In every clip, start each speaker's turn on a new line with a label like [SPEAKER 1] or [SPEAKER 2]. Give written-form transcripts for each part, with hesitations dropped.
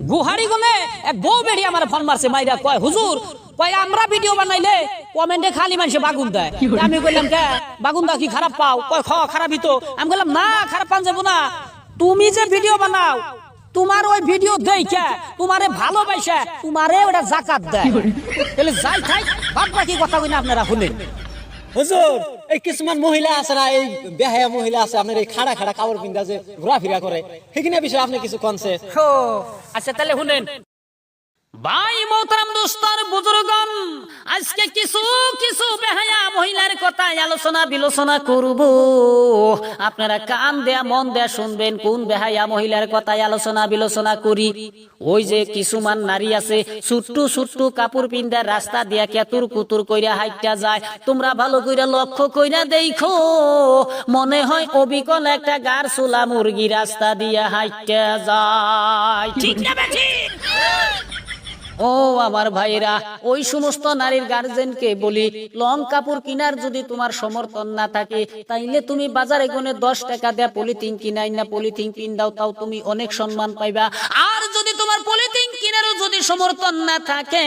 [SPEAKER 1] গুহারি গনে এক বউ বেড়ি আমার ফোন মারছে মাইরা কয় হুজুর কয় আমরা ভিডিও বানাইলে কমেন্টে খালি মানুষে বাগুন দেয় আমি কইলাম কে বাগুন দাও কি খারাপ পাও কয় খারাপই তো আমি বললাম না খারাপ পান যাবো না তুমি যে ভিডিও বানাও তোমার ওই ভিডিও দেখে তোমারে ভালোবাসে তোমারে ওটা জাকাত দেয় তাহলে যাই থাক বাদ বাকি কথা কই না আপনারা শুনেন
[SPEAKER 2] হুজুর এই কিছুমান মহিলা আছে না এই বেহায়া মহিলা আছে আপনার এই খাড়া খাড়া কাপড় পিন্ধা যে ঘোরাফেরা করে সেখানে বিষয়ে আপনি কিছু কনছে
[SPEAKER 1] আচ্ছা তাহলে শুনেন ভাই মোহতারাম দোস্তার বুজুর্গন আজকে কিছু কিছু বেহায়া মহিলার কথা আলোচনা বিলোচনা করব আপনারা কান দেয়া মন দেয়া শুনবেন কোন বেহায়া মহিলার কথা আলোচনা বিলোচনা করি ওই যে কিছুমান নারী আছে ছুট্টু ছুট্টু কাপড় পিন্দা রাস্তা দিয়া কেতুর কুতুর কইরা হাইটা যায় তোমরা ভালো কইরা লক্ষ্য কইরা দেখো মনে হয় অবিকল একটা গার চুলা মুরগি রাস্তা দিয়া হাইটা যায় ঠিক না বেঠি ও আমার ভাইরা ওই সমস্ত নারীর গার্জেনকে বলি লং কাপড় কিনার যদি তোমার সমর্থন না থাকে তাইলে তুমি বাজারে গনে 10 টাকা দেয়া পলিথিন কিনাই না পলিথিন কিন দাও তাও তুমি অনেক সম্মান পাইবা আর যদি তোমার পলিথিন কিনারও যদি সমর্থন না থাকে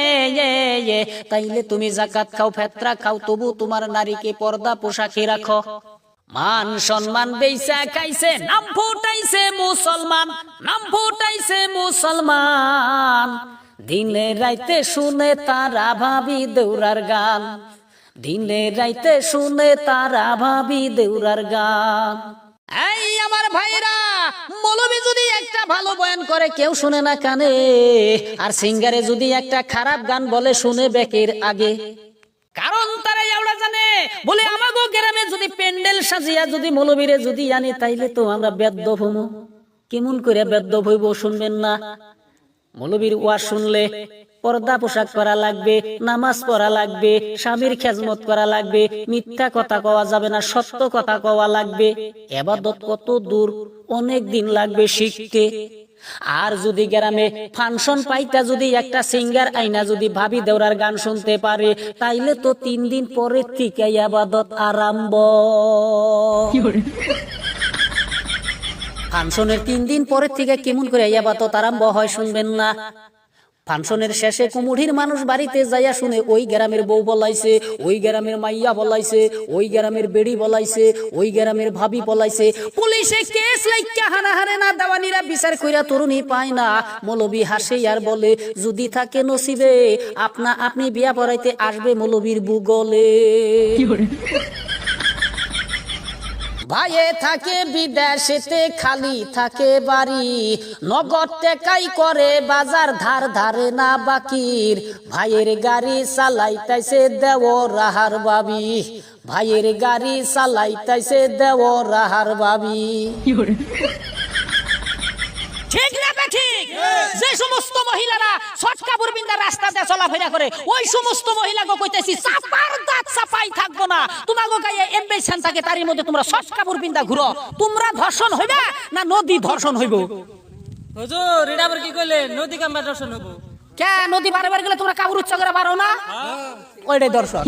[SPEAKER 1] তাইলে তুমি যাকাত খাও ফিতরা খাও তবু তোমার নারীকে পর্দা পোশাকে রাখো মান সম্মান বেইসা খাইছে নাম ফুটাইছে মুসলমান নাম ফুটাইছে মুসলমান দিনে রাইতে শুনে তারা ভাবি দেউরার গান দিনে রাইতে শুনে তারা ভাবি দেউরার গান এই আমার ভাইরা মৌলবি যদি একটা ভালো বয়ান করে কেউ শুনে না কানে আর সিঙ্গারে যদি একটা খারাপ গান বলে শুনে বেকের আগে কারণ তারা এওড়া জানে বলে আমাগো গ্রামে যদি প্যান্ডেল সাজিয়া যদি মৌলবীরে যদি আনে তাইলে তো আমরা বেদ্যপ হমু কেমন করে বেদ্যপ হইব শুনবেন না মৌলবীর ওয়াজ শুনলে পর্দা পোশাক করা লাগবে নামাজ পড়া লাগবে স্বামীর খেজমত করা লাগবে মিথ্যা কথা কওয়া যাবে না সত্য কথা কওয়া লাগবে ইবাদত কত দূর অনেক দিন লাগবে শিখতে আর যদি গ্রামে ফাংশন পাইতা যদি একটা সিঙ্গার আইনা যদি ভাবি দেওরার গান শুনতে পারে তাইলে তো 3 দিন পরে থেকে ইবাদত আরম্ভ ফাংশনের 3 দিন পরে থেকে কেমন করে ইবাদত আরম্ভ হয় শুনবেন না ফাংশনের শেষে কুমুঠির মানুষ বাড়িতে যাইয়া শুনে ওই গ্রামের বউ বলাইছে ওই গ্রামের মাইয়া বলাইছে ওই গ্রামের বেড়ি বলাইছে ওই গ্রামের ভাবি বলাইছে পুলিশে কেস লাইকা হানাহারে না দেওয়ানিরা বিচার কইরা তরুণী পায় না মৌলবি হাসে আর বলে যদি থাকে নসিবে আপনি বিয়া পড়াইতে আসবে মৌলবির বুগলে ভাইয়ে থাকে বিদেশেতে খালি থাকে বাড়ি নগদ টেকাই করে বাজার ধার ধারে না বাকির ভাইয়ের গাড়ি চালাইতাইছে দেও রাহার বাবি ভাইয়ের গাড়ি চালাইতাইছে দেও রাহার বাবি ঠিক না ঠিক যে সমস্ত মহিলারা শর্ট কাপড় পিন্দা রাস্তা দিয়ে চলাফেরা করে ওই সমস্ত মহিলাকে কইতেছি চাপার দাঁত চাপাই থাকবো না তোমাগো গায়ে এমবেশন থাকে তারই মধ্যে তোমরা শর্ট কাপড় পিন্দা ঘুরো তোমরা ধর্ষণ হইবা না নদী ধর্ষণ হইব
[SPEAKER 3] হুজুর এটা আবার কি কইলেন নদী কামবা দর্শন হবো
[SPEAKER 1] কে নদী বারবার গেলে তোমরা কাপড় উচ্চ করে পারো না ওইটাই দর্শন